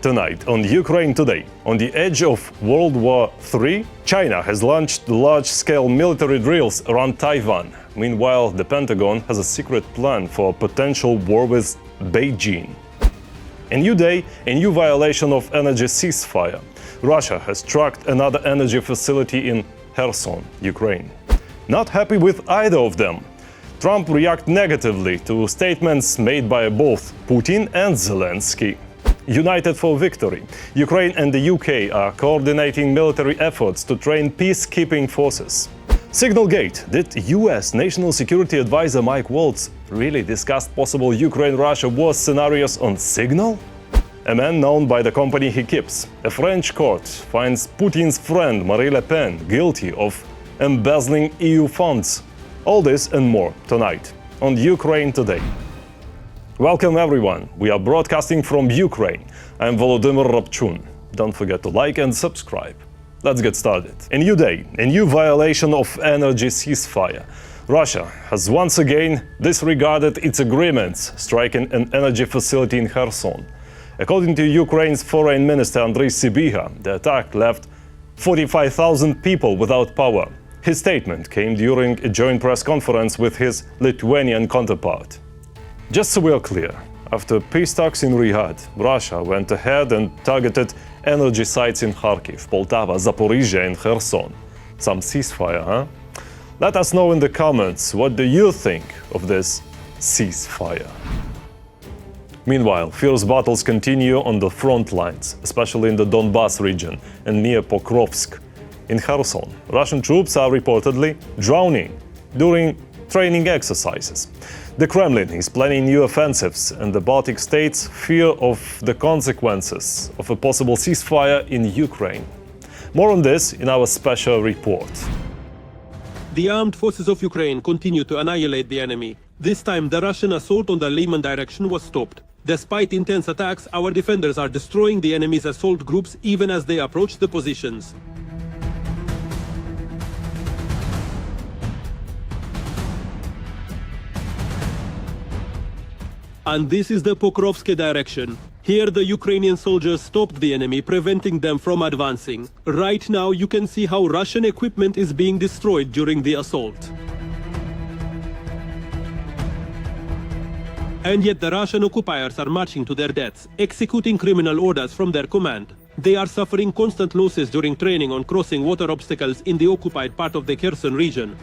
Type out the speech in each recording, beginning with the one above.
Tonight on Ukraine Today, on the edge of World War III, China has launched large-scale military drills around Taiwan. Meanwhile, the Pentagon has a secret plan for a potential war with Beijing. A new day, a new violation of energy ceasefire. Russia has tracked another energy facility in Kherson, Ukraine. Not happy with either of them. Trump reacted negatively to statements made by both Putin and Zelensky. United for victory, Ukraine and the UK are coordinating military efforts to train peacekeeping forces. Signalgate, did US National Security Adviser Mike Waltz really discuss possible Ukraine-Russia war scenarios on Signal? A man known by the company he keeps. A French court finds Putin's friend Marine Le Pen guilty of embezzling EU funds. All this and more tonight on Ukraine Today. Welcome everyone, we are broadcasting from Ukraine. I'm Volodymyr Rabchun. Don't forget to like and subscribe. Let's get started. A new day, a new violation of energy ceasefire. Russia has once again disregarded its agreements, striking an energy facility in Kherson. According to Ukraine's Foreign Minister Andriy Sybiha, the attack left 45,000 people without power. His statement came during a joint press conference with his Lithuanian counterpart. Just so we are clear, after peace talks in Riyadh, Russia went ahead and targeted energy sites in Kharkiv, Poltava, Zaporizhia and Kherson. Some ceasefire, huh? Let us know in the comments, what do you think of this ceasefire? Meanwhile, fierce battles continue on the front lines, especially in the Donbas region and near Pokrovsk. In Kherson, Russian troops are reportedly drowning during training exercises. The Kremlin is planning new offensives, and the Baltic states fear of the consequences of a possible ceasefire in Ukraine. More on this in our special report. The armed forces of Ukraine continue to annihilate the enemy. This time, the Russian assault on the Lyman direction was stopped. Despite intense attacks, our defenders are destroying the enemy's assault groups even as they approach the positions. And this is the Pokrovsk direction. Here the Ukrainian soldiers stopped the enemy, preventing them from advancing. Right now you can see how Russian equipment is being destroyed during the assault. And yet the Russian occupiers are marching to their deaths, executing criminal orders from their command. They are suffering constant losses during training on crossing water obstacles in the occupied part of the Kherson region.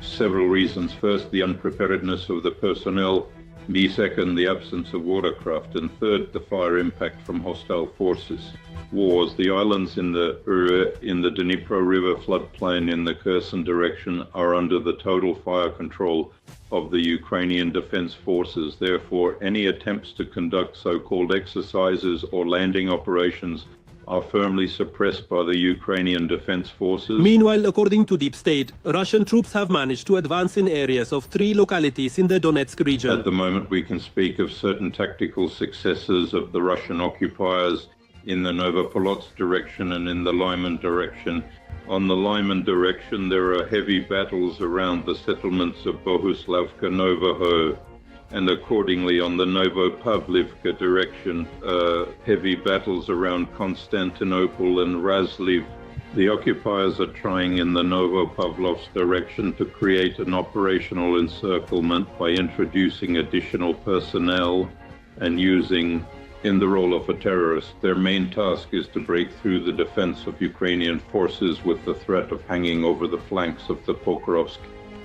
Several reasons. First, the unpreparedness of the personnel. Second, the absence of watercraft, and third, the fire impact from hostile forces. Wars. The islands in the Dnipro River floodplain in the Kherson direction are under the total fire control of the Ukrainian Defense Forces. Therefore, any attempts to conduct so-called exercises or landing operations are firmly suppressed by the Ukrainian Defense Forces. Meanwhile, according to Deep State, Russian troops have managed to advance in areas of 3 localities in the Donetsk region. At the moment, we can speak of certain tactical successes of the Russian occupiers in the Novopolotsk direction and in the Lyman direction. On the Lyman direction, there are heavy battles around the settlements of Bohuslavka, Novoho, and accordingly on the Novopavlivka direction, heavy battles around Constantinople and Razliv. The occupiers are trying in the Novopavlovsk direction to create an operational encirclement by introducing additional personnel and using in the role of a terrorist. Their main task is to break through the defense of Ukrainian forces with the threat of hanging over the flanks of the Pokrovsk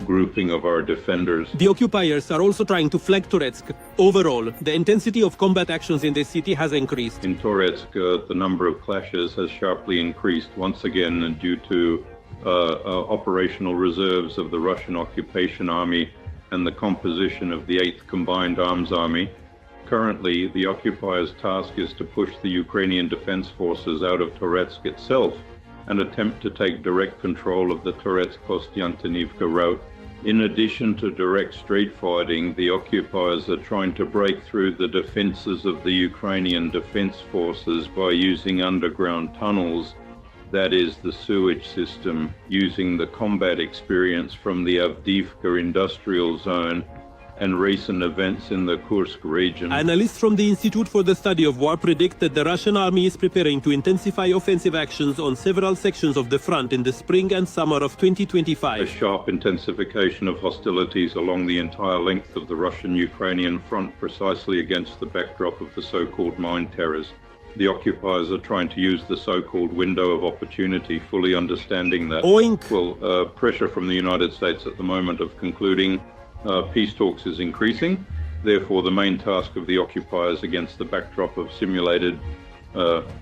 grouping of our defenders. The occupiers are also trying to flank Toretsk. Overall, the intensity of combat actions in the city has increased. In Toretsk, the number of clashes has sharply increased once again due to operational reserves of the Russian occupation army and the composition of the 8th Combined Arms Army. Currently, the occupiers' task is to push the Ukrainian Defense Forces out of Toretsk itself and attempt to take direct control of the Toretsk-Kostiantynivka route. In addition to direct street fighting, the occupiers are trying to break through the defenses of the Ukrainian Defense Forces by using underground tunnels, that is, the sewage system, using the combat experience from the Avdiivka industrial zone and recent events in the Kursk region. Analysts from the Institute for the Study of War predict that the Russian army is preparing to intensify offensive actions on several sections of the front in the spring and summer of A 2025. sharp intensification of hostilities along the entire length of the Russian-Ukrainian front, precisely against the backdrop of the so-called mine terrors. The occupiers are trying to use the so-called window of opportunity, fully understanding that pressure from the United States at the moment of concluding peace talks is increasing. Therefore, the main task of the occupiers against the backdrop of simulated,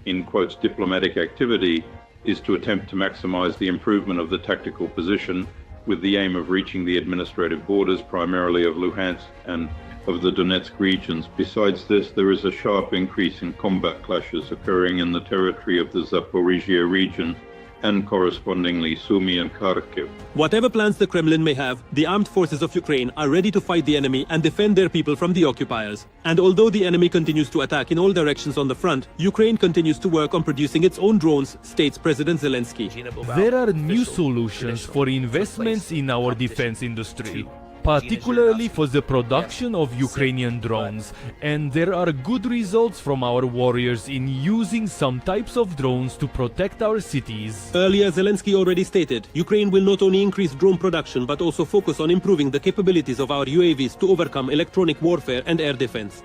in quotes, diplomatic activity is to attempt to maximize the improvement of the tactical position with the aim of reaching the administrative borders, primarily of Luhansk and of the Donetsk regions. Besides this, there is a sharp increase in combat clashes occurring in the territory of the Zaporizhia region and correspondingly Sumy and Kharkiv. Whatever plans the Kremlin may have, the armed forces of Ukraine are ready to fight the enemy and defend their people from the occupiers. And although the enemy continues to attack in all directions on the front, Ukraine continues to work on producing its own drones, states President Zelensky. There are new solutions for investments in our defense industry, particularly for the production of Ukrainian drones, and there are good results from our warriors in using some types of drones to protect our cities. Earlier, Zelensky already stated, Ukraine will not only increase drone production but also focus on improving the capabilities of our UAVs to overcome electronic warfare and air defense.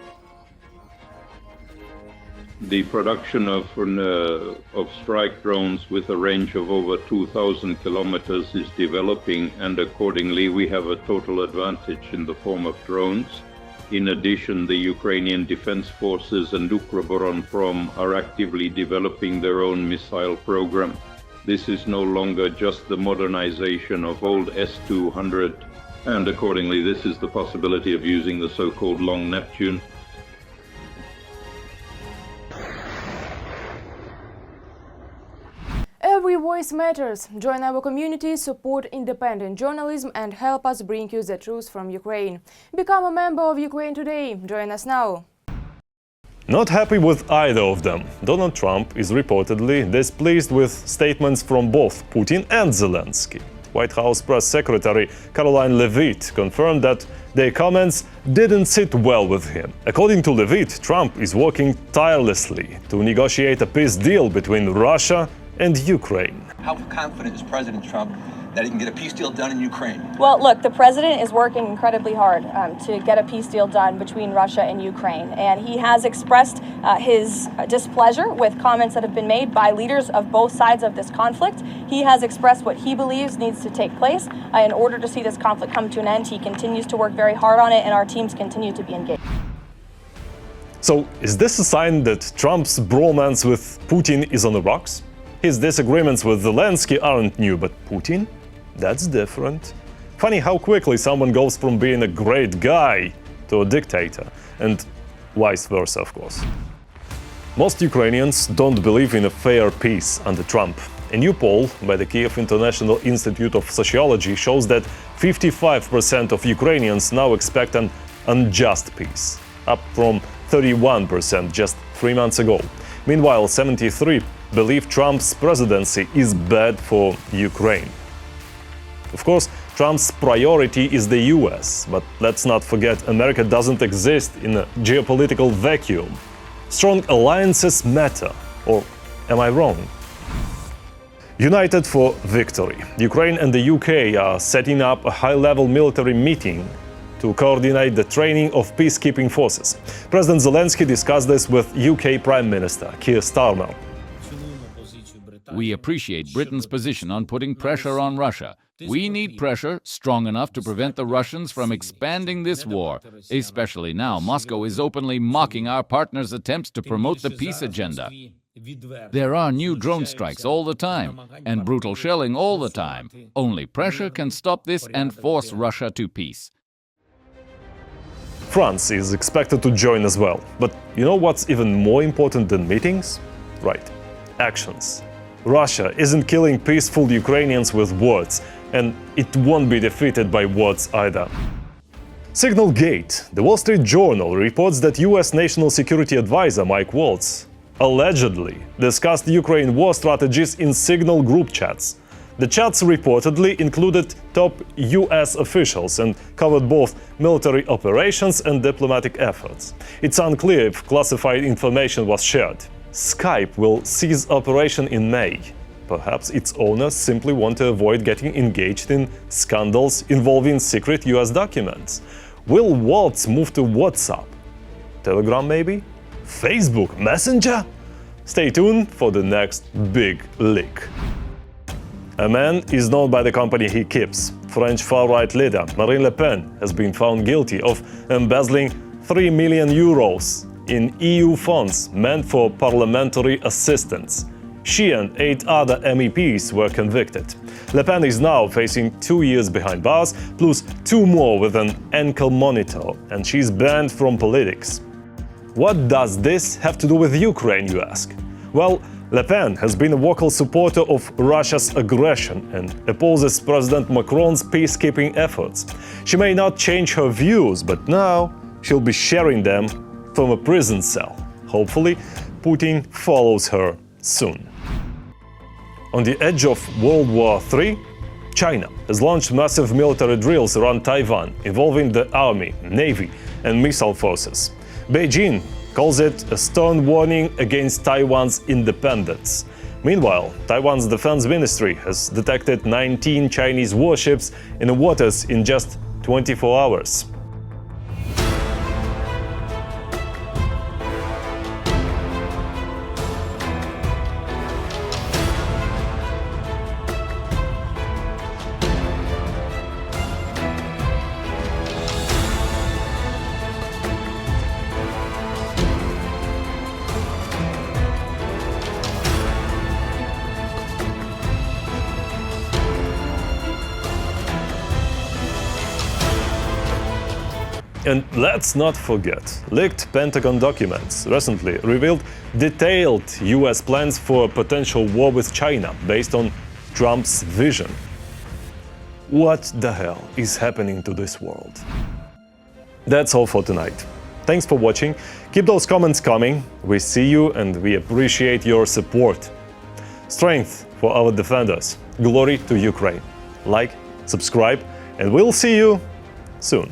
The production of strike drones with a range of over 2,000 kilometers is developing, and accordingly we have a total advantage in the form of drones. In addition, the Ukrainian Defense Forces and Ukroboronprom are actively developing their own missile program. This is no longer just the modernization of old S-200, and accordingly this is the possibility of using the so-called Long Neptune. Every voice matters. Join our community, support independent journalism and help us bring you the truth from Ukraine. Become a member of Ukraine Today. Join us now. Not happy with either of them, Donald Trump is reportedly displeased with statements from both Putin and Zelensky. White House Press Secretary Caroline Leavitt confirmed that their comments didn't sit well with him. According to Leavitt, Trump is working tirelessly to negotiate a peace deal between Russia and Ukraine. How confident is President Trump that he can get a peace deal done in Ukraine? Well, look, the president is working incredibly hard to get a peace deal done between Russia and Ukraine. And he has expressed his displeasure with comments that have been made by leaders of both sides of this conflict. He has expressed what he believes needs to take place in order to see this conflict come to an end. He continues to work very hard on it, and our teams continue to be engaged. So, is this a sign that Trump's bromance with Putin is on the rocks? His disagreements with Zelensky aren't new, but Putin? That's different. Funny how quickly someone goes from being a great guy to a dictator, and vice versa, of course. Most Ukrainians don't believe in a fair peace under Trump. A new poll by the Kiev International Institute of Sociology shows that 55% of Ukrainians now expect an unjust peace, up from 31% just 3 months ago. Meanwhile, 73% believe Trump's presidency is bad for Ukraine. Of course, Trump's priority is the US, but let's not forget America doesn't exist in a geopolitical vacuum. Strong alliances matter, or am I wrong? United for victory. Ukraine and the UK are setting up a high-level military meeting to coordinate the training of peacekeeping forces. President Zelensky discussed this with UK Prime Minister Keir Starmer. We appreciate Britain's position on putting pressure on Russia. We need pressure strong enough to prevent the Russians from expanding this war, especially now Moscow is openly mocking our partners' attempts to promote the peace agenda. There are new drone strikes all the time and brutal shelling all the time. Only pressure can stop this and force Russia to peace. France is expected to join as well. But you know what's even more important than meetings? Right, actions. Russia isn't killing peaceful Ukrainians with words, and it won't be defeated by words either. Signal Gate. The Wall Street Journal reports that US National Security Adviser Mike Waltz allegedly discussed Ukraine war strategies in Signal group chats. The chats reportedly included top US officials and covered both military operations and diplomatic efforts. It's unclear if classified information was shared. Skype will cease operation in May. Perhaps its owners simply want to avoid getting engaged in scandals involving secret US documents. Will Waltz move to WhatsApp? Telegram maybe? Facebook Messenger? Stay tuned for the next big leak. A man is known by the company he keeps. French far-right leader Marine Le Pen has been found guilty of embezzling 3 million euros in EU funds meant for parliamentary assistance. She and 8 other MEPs were convicted. Le Pen is now facing 2 years behind bars, plus 2 more with an ankle monitor, and she's banned from politics. What does this have to do with Ukraine, you ask? Well, Le Pen has been a vocal supporter of Russia's aggression and opposes President Macron's peacekeeping efforts. She may not change her views, but now she'll be sharing them from a prison cell. Hopefully, Putin follows her soon. On the edge of World War III, China has launched massive military drills around Taiwan, involving the army, navy, and missile forces. Beijing calls it a stern warning against Taiwan's independence. Meanwhile, Taiwan's defense ministry has detected 19 Chinese warships in the waters in just 24 hours. And let's not forget, leaked Pentagon documents recently revealed detailed US plans for a potential war with China based on Trump's vision. What the hell is happening to this world? That's all for tonight. Thanks for watching. Keep those comments coming. We see you and we appreciate your support. Strength for our defenders. Glory to Ukraine. Like, subscribe, and we'll see you soon.